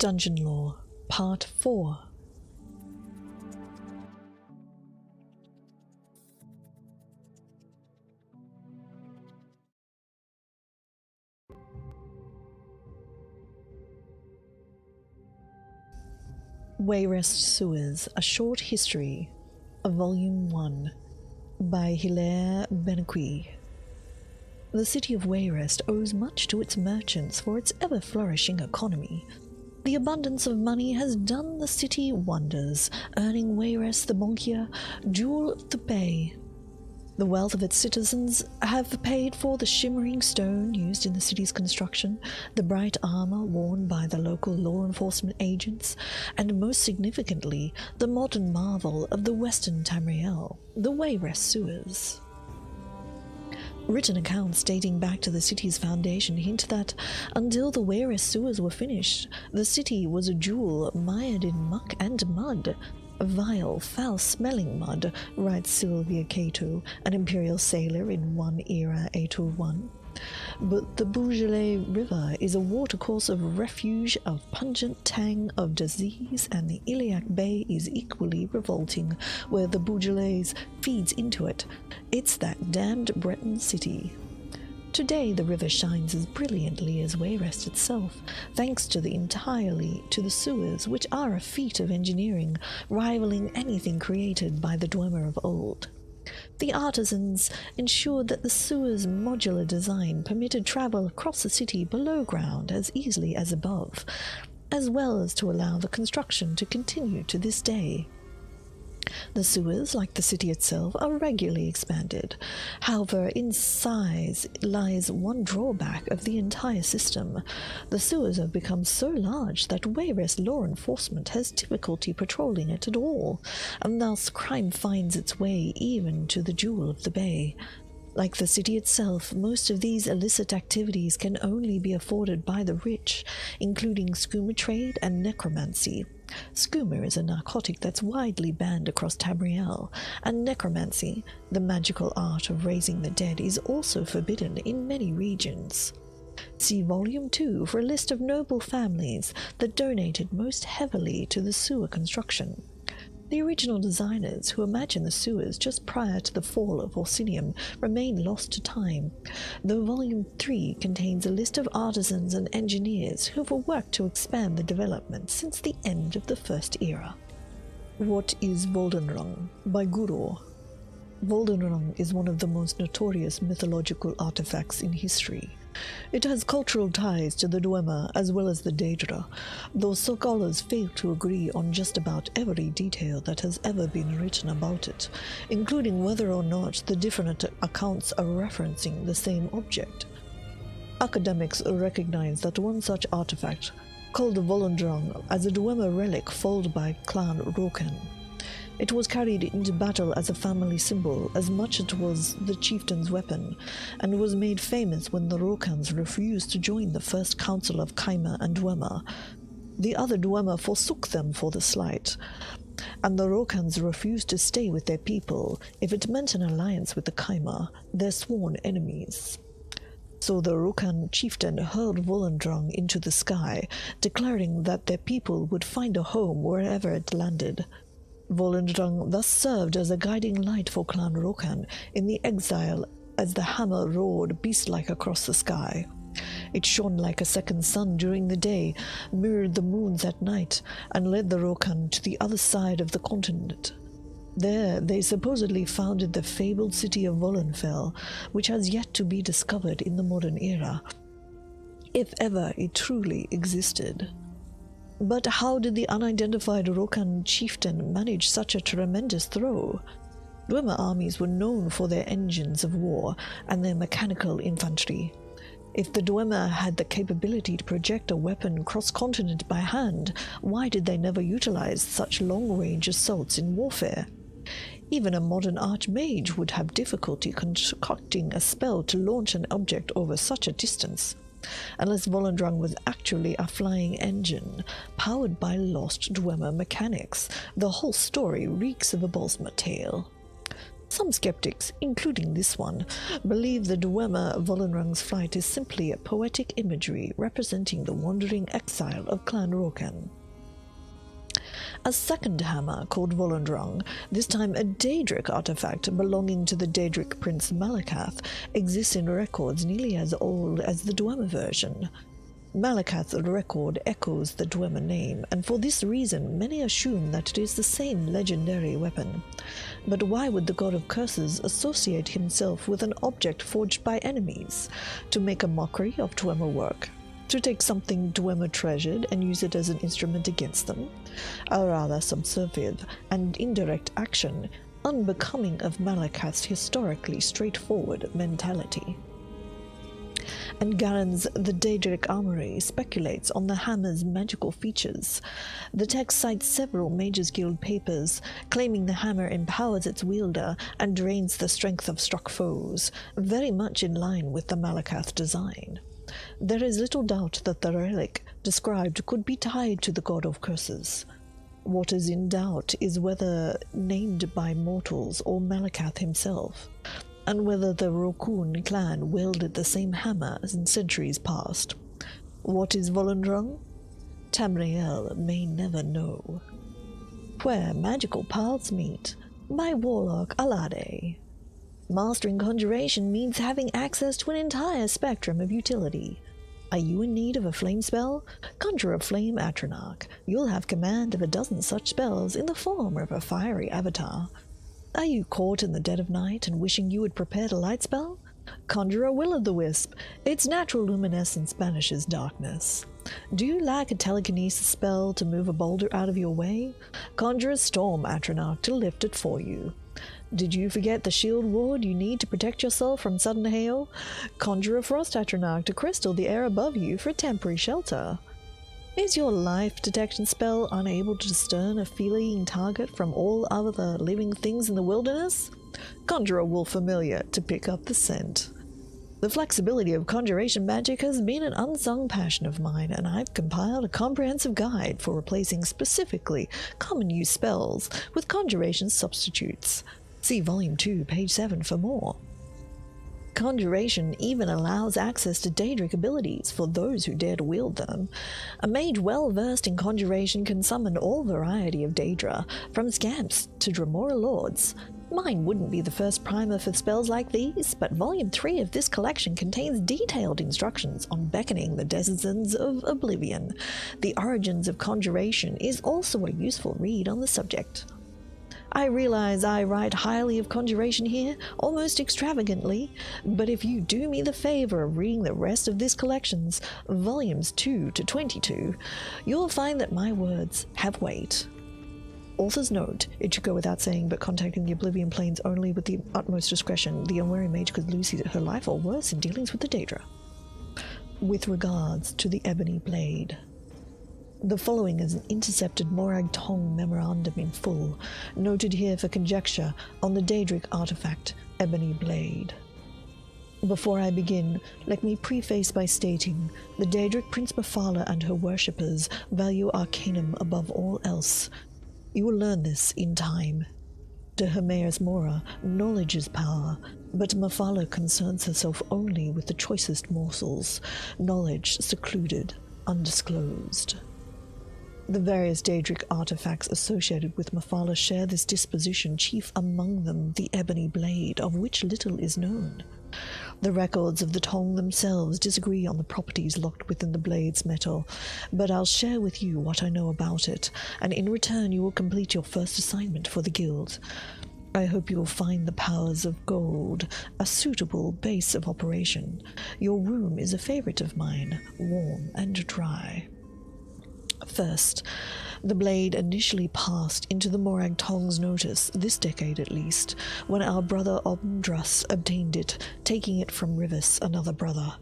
Dungeon Lore, Part 4. Wayrest Sewers, A Short History, Volume 1, by Hilaire Benequi. The city of Wayrest owes much to its merchants for its ever-flourishing economy. The abundance of money has done the city wonders, earning Wayrest the Monkia Jewel of the Bay. The wealth of its citizens have paid for the shimmering stone used in the city's construction, the bright armor worn by the local law enforcement agents, and most significantly, the modern marvel of the Western Tamriel, the Wayrest Sewers. Written accounts dating back to the city's foundation hint that, until the Wayrest Sewers were finished, the city was a jewel mired in muck and mud. Vile, foul-smelling mud, writes Sylvia Cato, an imperial sailor in 1 Era 801. But the Beaujolais River is a watercourse of refuge, of pungent tang, of disease, and the Iliac Bay is equally revolting, where the Beaujolais feeds into it. It's that damned Breton city. Today the river shines as brilliantly as Wayrest itself, thanks to the sewers, which are a feat of engineering, rivaling anything created by the Dwemer of old. The artisans ensured that the sewer's modular design permitted travel across the city below ground as easily as above, as well as to allow the construction to continue to this day. The sewers, like the city itself, are regularly expanded. However, in size lies one drawback of the entire system. The sewers have become so large that Wayrest law enforcement has difficulty patrolling it at all, and thus crime finds its way even to the Jewel of the Bay. Like the city itself, most of these illicit activities can only be afforded by the rich, including skooma trade and necromancy. Skooma is a narcotic that's widely banned across Tamriel, and necromancy, the magical art of raising the dead, is also forbidden in many regions. See Volume 2 for a list of noble families that donated most heavily to the sewer construction. The original designers, who imagined the sewers just prior to the fall of Orsinium, remain lost to time, though Volume 3 contains a list of artisans and engineers who have worked to expand the development since the end of the First Era. What is Voldenrung? By Guru. Voldenrung is one of the most notorious mythological artifacts in history. It has cultural ties to the Dwemer as well as the Daedra, though scholars fail to agree on just about every detail that has ever been written about it, including whether or not the different accounts are referencing the same object. Academics recognize that one such artifact, called the Volendrung, as a Dwemer relic followed by Clan Rokan. It was carried into battle as a family symbol as much as it was the chieftain's weapon, and was made famous when the Rokans refused to join the First Council of Kaima and Dwemer. The other Dwemer forsook them for the slight, and the Rokans refused to stay with their people if it meant an alliance with the Kaima, their sworn enemies. So the Rokan chieftain hurled Volendrung into the sky, declaring that their people would find a home wherever it landed. Volendrung thus served as a guiding light for Clan Rokan in the exile as the hammer roared beast-like across the sky. It shone like a second sun during the day, mirrored the moons at night, and led the Rokan to the other side of the continent. There they supposedly founded the fabled city of Volenfell, which has yet to be discovered in the modern era, if ever it truly existed. But how did the unidentified Rokan chieftain manage such a tremendous throw? Dwemer armies were known for their engines of war and their mechanical infantry. If the Dwemer had the capability to project a weapon cross-continent by hand, why did they never utilize such long-range assaults in warfare? Even a modern archmage would have difficulty concocting a spell to launch an object over such a distance. Unless Volendrung was actually a flying engine, powered by lost Dwemer mechanics, the whole story reeks of a Bosma tale. Some skeptics, including this one, believe the Dwemer Vollenrung's flight is simply a poetic imagery representing the wandering exile of Clan Rorcan. A second hammer called Vollenrung, this time a Daedric artifact belonging to the Daedric Prince Malakath, exists in records nearly as old as the Dwemer version. Malakath's record echoes the Dwemer name, and for this reason many assume that it is the same legendary weapon. But why would the god of curses associate himself with an object forged by enemies? To make a mockery of Dwemer work? To take something Dwemer treasured and use it as an instrument against them? A rather subversive and indirect action, unbecoming of Malakath's historically straightforward mentality. And Garen's The Daedric Armory speculates on the hammer's magical features. The text cites several Mages Guild papers, claiming the hammer empowers its wielder and drains the strength of struck foes, very much in line with the Malakath design. There is little doubt that the relic described could be tied to the god of curses. What is in doubt is whether named by mortals or Malakath himself, and whether the Rokun clan wielded the same hammer in centuries past. What is Vollenrung? Tamriel may never know. Where magical paths meet, by Warlock Alade. Mastering conjuration means having access to an entire spectrum of utility. Are you in need of a flame spell? Conjure a flame Atronach. You'll have command of a dozen such spells in the form of a fiery avatar. Are you caught in the dead of night and wishing you had prepared a light spell? Conjure a will-o'-the-wisp. Its natural luminescence banishes darkness. Do you lack a telekinesis spell to move a boulder out of your way? Conjure a storm Atronach to lift it for you. Did you forget the shield ward you need to protect yourself from sudden hail? Conjure a frost Atronach to crystal the air above you for temporary shelter. Is your life detection spell unable to discern a fleeing target from all other living things in the wilderness? Conjure a wolf familiar to pick up the scent. The flexibility of conjuration magic has been an unsung passion of mine, and I've compiled a comprehensive guide for replacing specifically common use spells with conjuration substitutes. See Volume 2, page 7 for more. Conjuration even allows access to Daedric abilities for those who dare to wield them. A mage well-versed in conjuration can summon all variety of Daedra, from scamps to Dremora lords. Mine wouldn't be the first primer for spells like these, but Volume 3 of this collection contains detailed instructions on beckoning the denizens of oblivion. The Origins of Conjuration is also a useful read on the subject. I realize I write highly of conjuration here, almost extravagantly, but if you do me the favor of reading the rest of this collection's volumes 2 to 22, you'll find that my words have weight. Author's note, it should go without saying, but contacting the Oblivion Planes only with the utmost discretion. The unwary mage could lose her life or worse in dealings with the Daedra. With regards to the Ebony Blade. The following is an intercepted Morag Tong memorandum in full, noted here for conjecture on the Daedric artifact Ebony Blade. Before I begin, let me preface by stating the Daedric Prince Mephala and her worshippers value arcanum above all else. You will learn this in time. To Hermaeus Mora, knowledge is power, but Mephala concerns herself only with the choicest morsels, knowledge secluded, undisclosed. The various Daedric artifacts associated with Mephala share this disposition, chief among them the Ebony Blade, of which little is known. The records of the Tong themselves disagree on the properties locked within the blade's metal, but I'll share with you what I know about it, and in return you will complete your first assignment for the Guild. I hope you will find the powers of gold a suitable base of operation. Your room is a favorite of mine, warm and dry. First, the blade initially passed into the Morag Tong's notice, this decade at least, when our brother Omdrus obtained it, taking it from Rivas, another brother.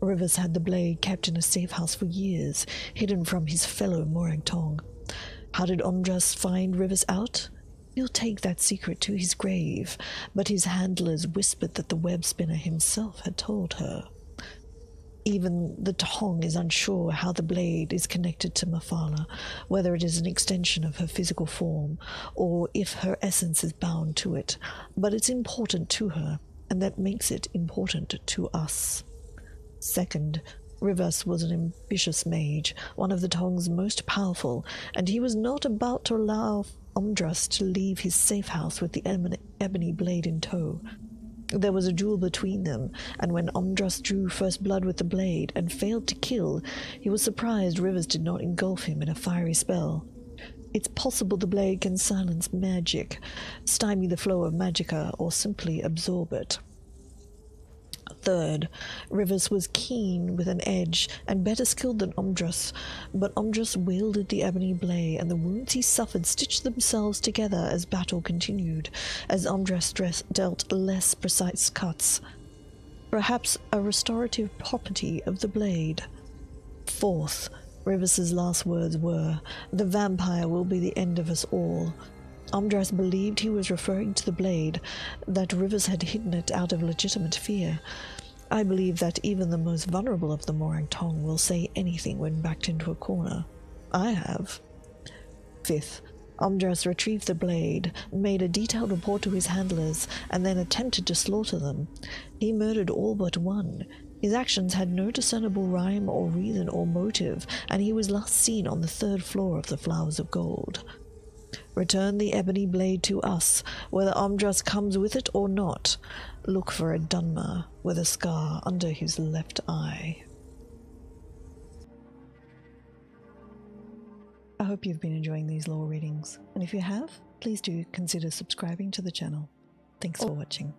Rivas had the blade kept in a safe house for years, hidden from his fellow Morag Tong. How did Omdrus find Rivas out? He'll take that secret to his grave, but his handlers whispered that the web spinner himself had told her. Even the Tong is unsure how the blade is connected to Mafala, whether it is an extension of her physical form, or if her essence is bound to it, but it's important to her, and that makes it important to us. Second, Rivas was an ambitious mage, one of the Tong's most powerful, and he was not about to allow Umdras to leave his safe house with the ebony blade in tow. There was a duel between them, and when Umdras drew first blood with the blade and failed to kill, he was surprised Rivers did not engulf him in a fiery spell. It's possible the blade can silence magic, stymie the flow of magicka, or simply absorb it. Third, Rivers was keen with an edge and better skilled than Umdras, but Umdras wielded the ebony blade, and the wounds he suffered stitched themselves together as battle continued, as Umdras dealt less precise cuts. Perhaps a restorative property of the blade. Fourth, Rivers' last words were, "The vampire will be the end of us all." Umdras believed he was referring to the blade, that Rivers had hidden it out of legitimate fear. I believe that even the most vulnerable of the Morag Tong will say anything when backed into a corner. I have. Fifth, Umdras retrieved the blade, made a detailed report to his handlers, and then attempted to slaughter them. He murdered all but one. His actions had no discernible rhyme or reason or motive, and he was last seen on the 3rd floor of the Flowers of Gold. Return the ebony blade to us, whether Umdras comes with it or not. Look for a Dunmer with a scar under his left eye. I hope you've been enjoying these lore readings, and if you have, please do consider subscribing to the channel. Thanks for watching.